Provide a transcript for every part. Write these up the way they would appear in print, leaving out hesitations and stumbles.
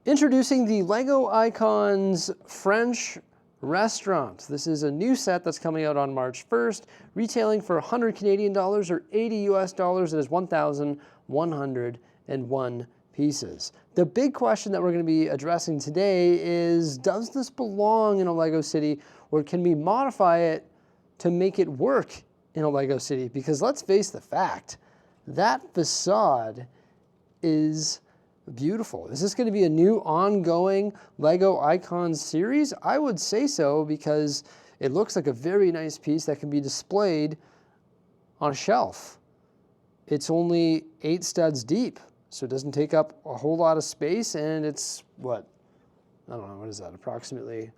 Introducing the Lego Icons French Restaurant. This is a new set that's coming out on March 1st, retailing for 100 Canadian dollars or 80 US dollars. It is 1,101 pieces. The big question that we're going to be addressing today is, does this belong in a Lego city, or can we modify it to make it work in a Lego city? Because let's face the fact, that facade is beautiful. Is this going to be a new ongoing Lego Icons series? I would say so, because it looks like a very nice piece that can be displayed on a shelf. It's only 8 studs deep, so it doesn't take up a whole lot of space, and it's, what, I don't know, what is that, approximately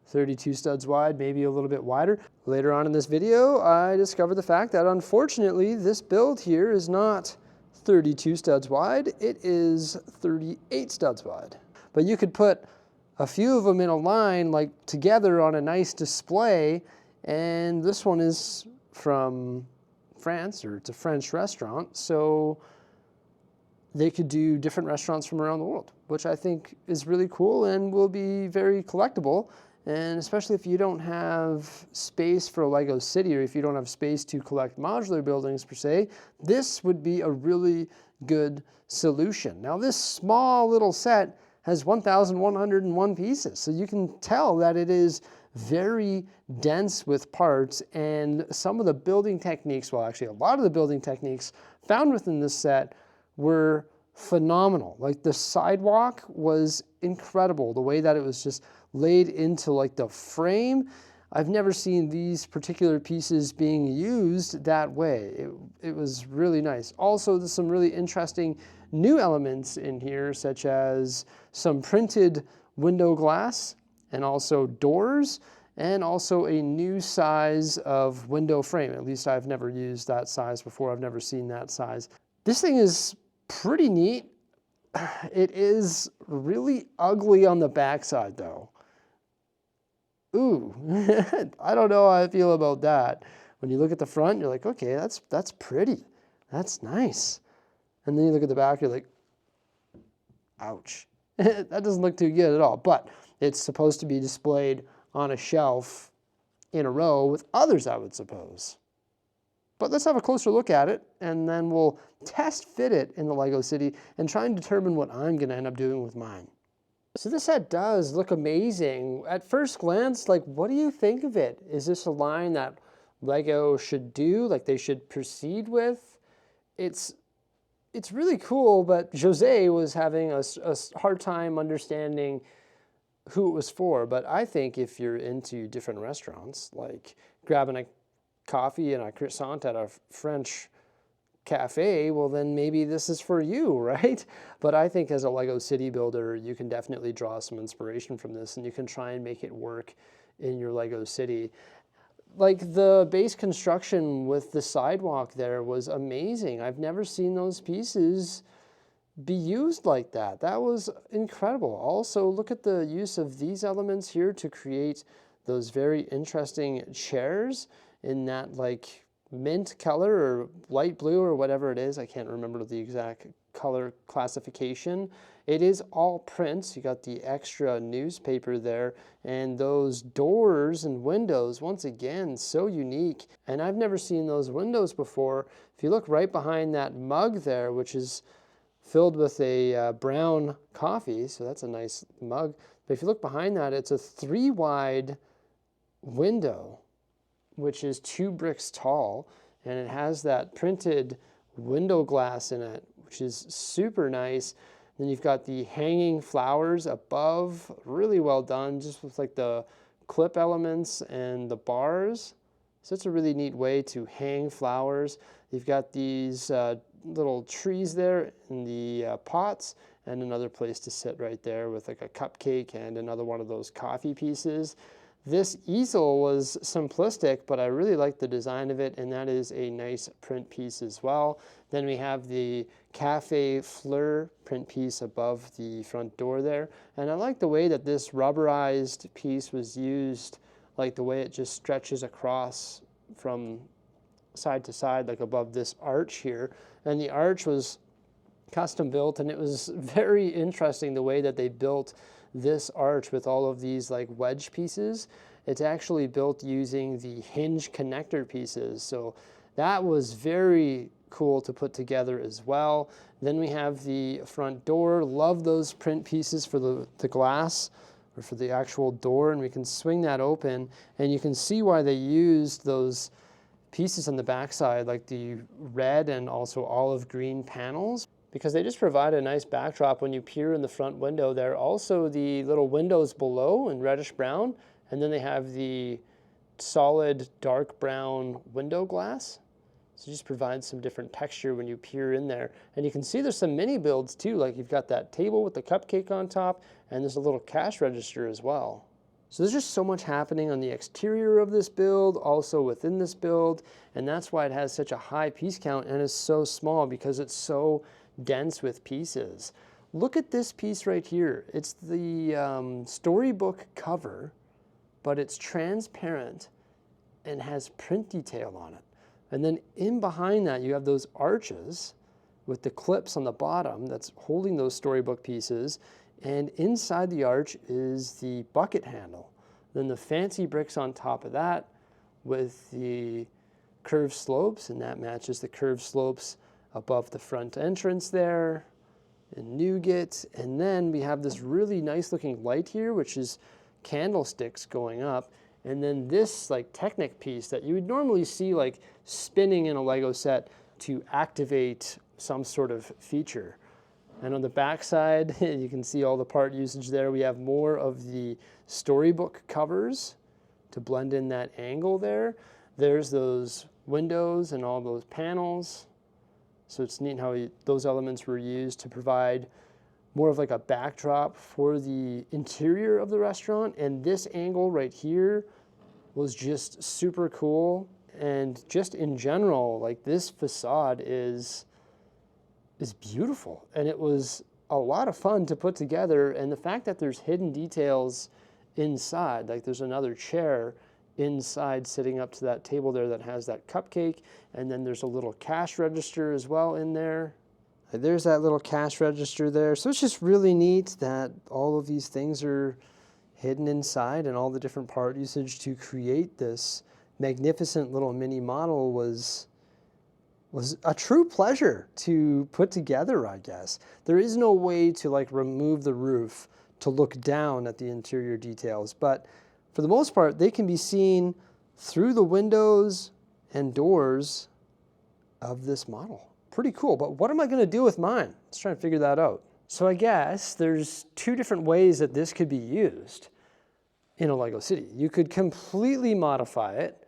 32 studs wide, maybe a little bit wider. Later on in this video, I discovered the fact that unfortunately this build here is not 32 studs wide, it is 38 studs wide. But you could put a few of them in a line, like together on a nice display, and this one is from France, or it's a French restaurant, so they could do different restaurants from around the world, which I think is really cool and will be very collectible. And especially if you don't have space for a Lego city, or if you don't have space to collect modular buildings per se, this would be a really good solution. Now, this small little set has 1,101 pieces, so you can tell that it is very dense with parts, and some of the building techniques, well, actually a lot of the building techniques found within this set were phenomenal. Like the sidewalk was incredible, the way that it was just laid into like the frame. I've never seen these particular pieces being used that way. It was really nice. Also, there's some really interesting new elements in here, such as some printed window glass, and also doors, and also a new size of window frame. At least I've never used that size before. I've never seen that size. This thing is pretty neat. It is really ugly on the backside though. Ooh, I don't know how I feel about that. When you look at the front, you're like, okay, that's pretty. That's nice. And then you look at the back, you're like, ouch. That doesn't look too good at all. But it's supposed to be displayed on a shelf in a row with others, I would suppose. But let's have a closer look at it, and then we'll test fit it in the Lego City and try and determine what I'm going to end up doing with mine. So this set does look amazing. At first glance, like, what do you think of it? Is this a line that Lego should do, like they should proceed with? It's really cool, but Jose was having a hard time understanding who it was for. But I think if you're into different restaurants, like grabbing a coffee and a croissant at a French cafe, well then maybe this is for you, right? But I think as a Lego city builder, you can definitely draw some inspiration from this, and you can try and make it work in your Lego city. Like the base construction with the sidewalk there was amazing. I've never seen those pieces be used like that. That was incredible. Also, look at the use of these elements here to create those very interesting chairs in that like mint color or light blue or whatever it is. I can't remember the exact color classification. It is all prints. You got the extra newspaper there, and those doors and windows, once again, so unique. And I've never seen those windows before. If you look right behind that mug there, which is filled with a brown coffee, so that's a nice mug. But if you look behind that, it's a 3-wide window, which is 2 bricks tall, and it has that printed window glass in it, which is super nice. Then you've got the hanging flowers above, really well done, just with like the clip elements and the bars. So it's a really neat way to hang flowers. You've got these little trees there in the pots, and another place to sit right there with like a cupcake and another one of those coffee pieces. This easel was simplistic, but I really like the design of it, and that is a nice print piece as well. Then we have the Cafe Fleur print piece above the front door there. And I like the way that this rubberized piece was used, like the way it just stretches across from side to side, like above this arch here. And the arch was custom built, and it was very interesting the way that they built this arch with all of these like wedge pieces. It's actually built using the hinge connector pieces. So that was very cool to put together as well. Then we have the front door. Love those print pieces for the glass or for the actual door, and we can swing that open, and you can see why they used those pieces on the backside, like the red and also olive green panels, because they just provide a nice backdrop when you peer in the front window there. Also the little windows below in reddish brown, and then they have the solid dark brown window glass. So just provides some different texture when you peer in there. And you can see there's some mini builds too, like you've got that table with the cupcake on top, and there's a little cash register as well. So there's just so much happening on the exterior of this build, also within this build, and that's why it has such a high piece count and is so small, because it's so dense with pieces. Look at this piece right here. It's the storybook cover, but it's transparent and has print detail on it. And then in behind that, you have those arches with the clips on the bottom that's holding those storybook pieces. And inside the arch is the bucket handle. Then the fancy bricks on top of that with the curved slopes, and that matches the curved slopes above the front entrance there in nougat. And then we have this really nice looking light here, which is candlesticks going up. And then this like Technic piece that you would normally see like spinning in a Lego set to activate some sort of feature. And on the back side, you can see all the part usage there. We have more of the storybook covers to blend in that angle there. There's those windows and all those panels. So it's neat how those elements were used to provide more of like a backdrop for the interior of the restaurant. And this angle right here was just super cool. And just in general, like this facade is beautiful. And it was a lot of fun to put together. And the fact that there's hidden details inside, like there's another chair inside sitting up to that table there that has that cupcake. And then there's a little cash register as well in there. There's that little cash register there. So it's just really neat that all of these things are hidden inside, and all the different part usage to create this magnificent little mini model was a true pleasure to put together, I guess. There is no way to like remove the roof to look down at the interior details, but for the most part, they can be seen through the windows and doors of this model. Pretty cool, but what am I gonna do with mine? Let's try and figure that out. So I guess there's two different ways that this could be used in a Lego city. You could completely modify it,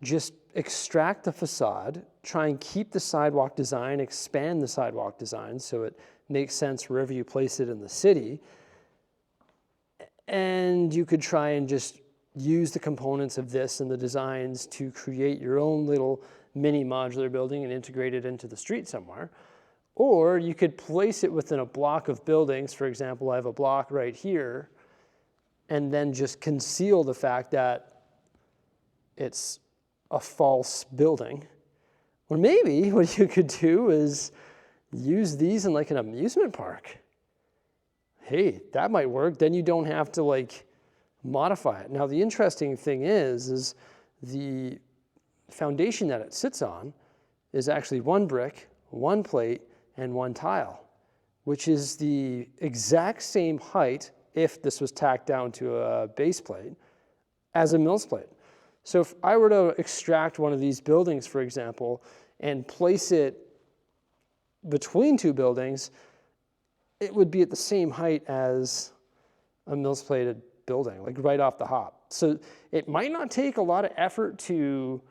just extract the facade, try and keep the sidewalk design, expand the sidewalk design so it makes sense wherever you place it in the city. And you could try and just use the components of this and the designs to create your own little mini modular building and integrate it into the street somewhere. Or you could place it within a block of buildings. For example, I have a block right here, and then just conceal the fact that it's a false building. Or maybe what you could do is use these in like an amusement park. Hey, that might work. Then you don't have to like modify it. Now the interesting thing is the foundation that it sits on is actually one brick, one plate, and one tile, which is the exact same height, if this was tacked down to a base plate, as a Mills plate. So if I were to extract one of these buildings, for example, and place it between two buildings, it would be at the same height as a Mills plated building, like right off the hop. So it might not take a lot of effort to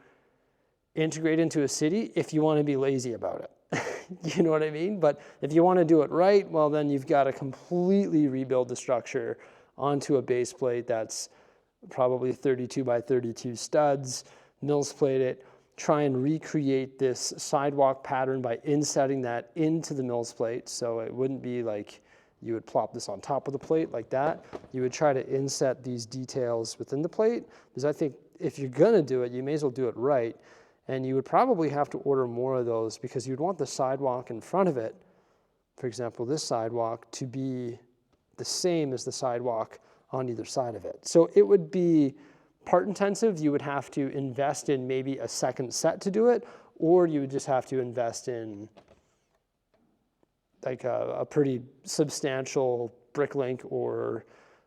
integrate into a city if you want to be lazy about it. You know what I mean? But if you want to do it right, well, then you've got to completely rebuild the structure onto a base plate that's probably 32 by 32 studs, Mills plate it, try and recreate this sidewalk pattern by insetting that into the Mills plate. So it wouldn't be like you would plop this on top of the plate like that. You would try to inset these details within the plate, because I think if you're gonna do it, you may as well do it right. And you would probably have to order more of those, because you'd want the sidewalk in front of it for example, this sidewalk to be the same as the sidewalk on either side of it. So it would be part intensive. You would have to invest in maybe a second set to do it, or you would just have to invest in like a pretty substantial Bricklink or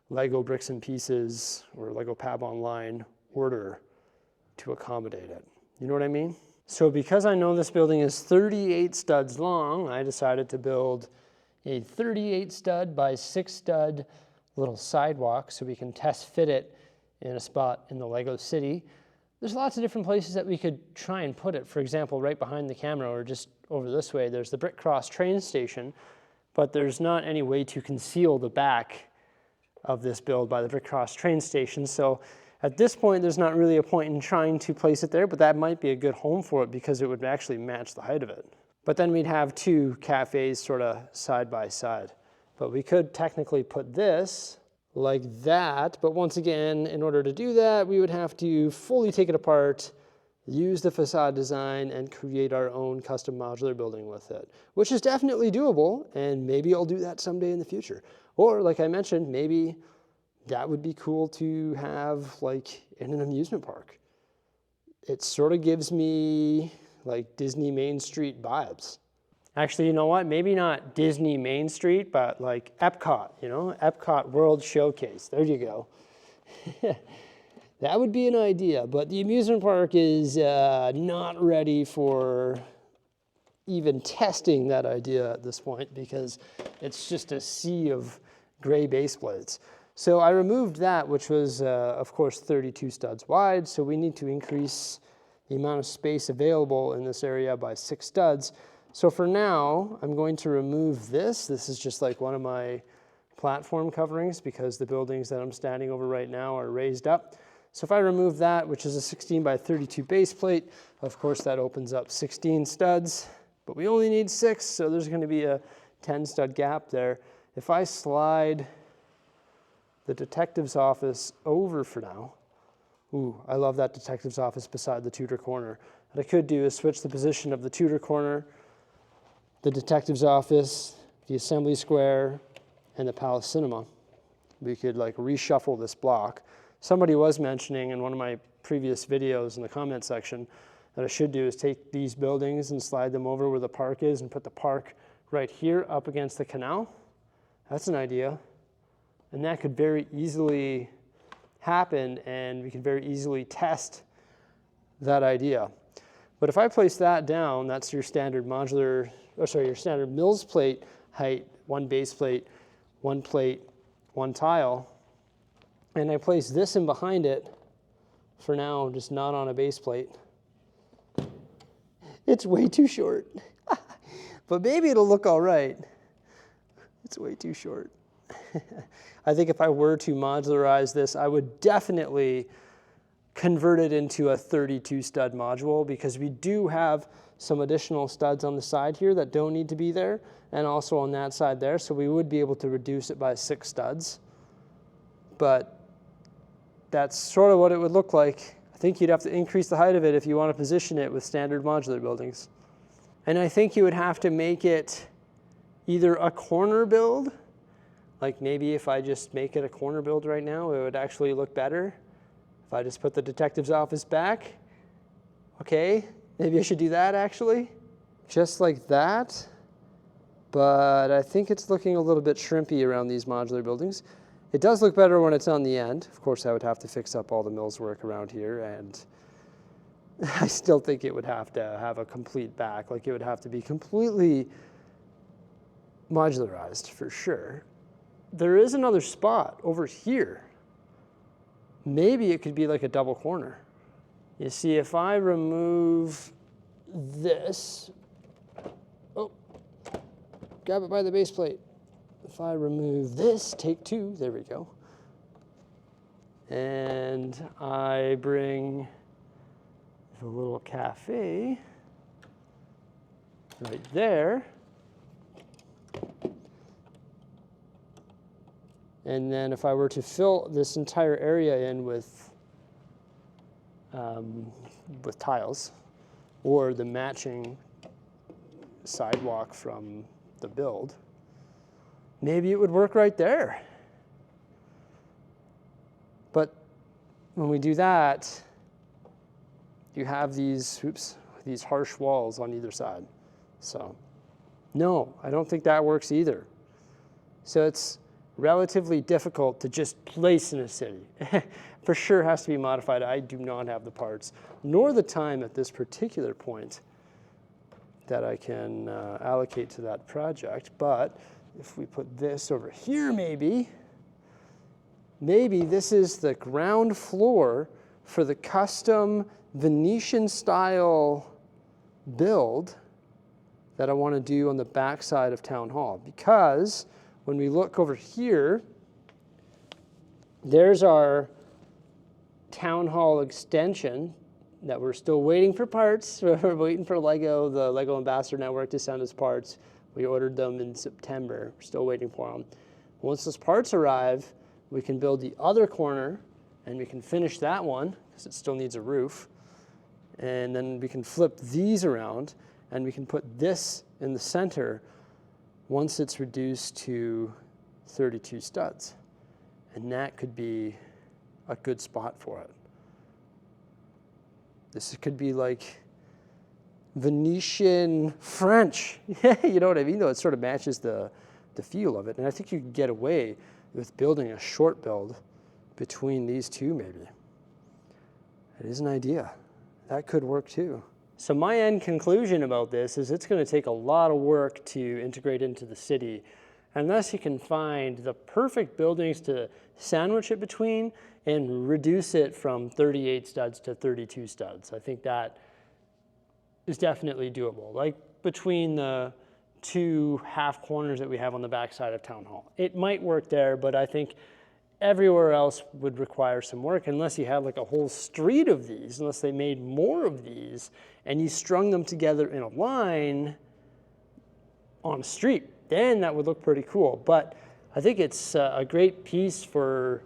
Lego Bricks and Pieces or Lego Pab Online order to accommodate it. You know what I mean? So because I know this building is 38 studs long, I decided to build a 38 stud by 6 stud little sidewalk so we can test fit it in a spot in the Lego City. There's lots of different places that we could try and put it. For example, right behind the camera or just over this way, there's the Brick Cross train station, but there's not any way to conceal the back of this build by the Brick Cross train station. So at this point, there's not really a point in trying to place it there, but that might be a good home for it because it would actually match the height of it. But then we'd have 2 cafes sort of side by side. But we could technically put this like that, but once again, in order to do that, we would have to fully take it apart, use the facade design, and create our own custom modular building with it, which is definitely doable, and maybe I'll do that someday in the future. Or, like I mentioned, maybe that would be cool to have like in an amusement park. It sort of gives me like Disney Main Street vibes. Actually, you know what? Maybe not Disney Main Street, but like Epcot, you know? Epcot World Showcase. There you go. That would be an idea, but the amusement park is not ready for even testing that idea at this point because it's just a sea of gray base plates. So I removed that, which was, of course, 32 studs wide, so we need to increase the amount of space available in this area by 6 studs. So for now, I'm going to remove this. This is just like one of my platform coverings because the buildings that I'm standing over right now are raised up. So if I remove that, which is a 16 by 32 base plate, of course that opens up 16 studs, but we only need 6, so there's going to be a 10 stud gap there. If I slide the detective's office over for now, ooh, I love that detective's office beside the tutor corner. What I could do is switch the position of the tutor corner, the detective's office, the assembly square, and the Palace Cinema. We could like reshuffle this block. Somebody was mentioning in one of my previous videos in the comment section that I should do is take these buildings and slide them over where the park is and put the park right here up against the canal. That's an idea. And that could very easily happen and we could very easily test that idea. But if I place that down, that's your standard modular, or sorry, your standard Mills plate height, 1 base plate, 1 tile, and I place this in behind it, for now, just not on a base plate. It's way too short, but maybe it'll look all right. It's way too short. I think if I were to modularize this, I would definitely convert it into a 32 stud module because we do have some additional studs on the side here that don't need to be there and also on that side there, so we would be able to reduce it by 6 studs. But that's sort of what it would look like. I think you'd have to increase the height of it if you want to position it with standard modular buildings. And I think you would have to make it either a corner build, like maybe if I just make it a corner build right now, it would actually look better. If I just put the detective's office back, okay, maybe I should do that actually, just like that. But I think it's looking a little bit shrimpy around these modular buildings. It does look better when it's on the end. Of course, I would have to fix up all the Mills work around here, and I still think it would have to have a complete back. Like it would have to be completely modularized for sure. There is another spot over here. Maybe it could be like a double corner. You see, if I remove this, oh, grab it by the base plate. If I remove this, take 2, there we go. And I bring the little cafe right there. And then if I were to fill this entire area in with tiles or the matching sidewalk from the build, maybe it would work right there. But when we do that, you have these harsh walls on either side. So no, I don't think that works either. So it's relatively difficult to just place in a city. For sure has to be modified. I do not have the parts, nor the time at this particular point that I can allocate to that project. But if we put this over here, maybe this is the ground floor for the custom Venetian style build that I want to do on the back side of Town Hall. Because when we look over here, there's our Town Hall extension that we're still waiting for parts. We're waiting for Lego, the Lego Ambassador Network, to send us parts. We ordered them in September. We're still waiting for them. Once those parts arrive, we can build the other corner, and we can finish that one, because it still needs a roof. And then we can flip these around, and we can put this in the center once it's reduced to 32 studs. And that could be a good spot for it. This could be like Venetian French. You know what I mean? Though it sort of matches the feel of it. And I think you can get away with building a short build between these two, maybe. It is an idea. That could work too. So my end conclusion about this is it's going to take a lot of work to integrate into the city, unless you can find the perfect buildings to sandwich it between and reduce it from 38 studs to 32 studs. I think that is definitely doable. Like between the two half corners that we have on the back side of Town Hall. It might work there, but I think everywhere else would require some work, unless you had like a whole street of these, unless they made more of these and you strung them together in a line on a street. Then that would look pretty cool. But I think it's a great piece for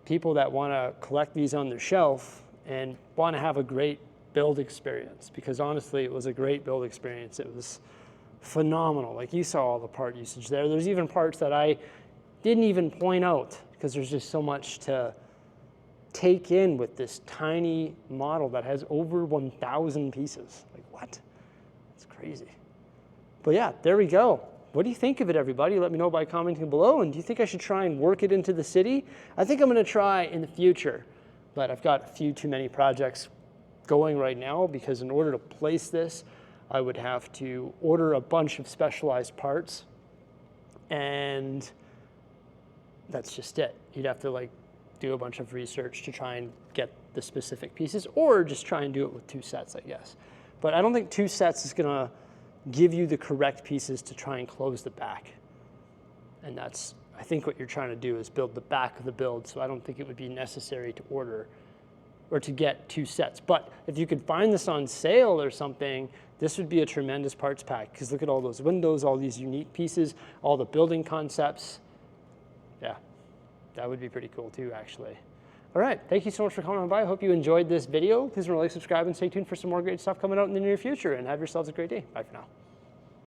people that want to collect these on their shelf and want to have a great build experience, because honestly, it was a great build experience. It was phenomenal. Like, you saw all the part usage there. There's even parts that I didn't even point out, because there's just so much to take in with this tiny model that has over 1,000 pieces. Like, what? It's crazy. But yeah, there we go. What do you think of it, everybody? Let me know by commenting below. And do you think I should try and work it into the city? I think I'm going to try in the future, but I've got a few too many projects going right now, because in order to place this, I would have to order a bunch of specialized parts, and that's just it. You'd have to like do a bunch of research to try and get the specific pieces, or just try and do it with 2 sets, I guess. But I don't think 2 sets is going to give you the correct pieces to try and close the back. And that's, I think, what you're trying to do is build the back of the build. So I don't think it would be necessary to order or to get 2 sets. But if you could find this on sale or something, this would be a tremendous parts pack, because look at all those windows, all these unique pieces, all the building concepts. Yeah, that would be pretty cool too, actually. All right, thank you so much for coming on by. I hope you enjoyed this video. Please remember to like, subscribe, and stay tuned for some more great stuff coming out in the near future. And have yourselves a great day. Bye for now.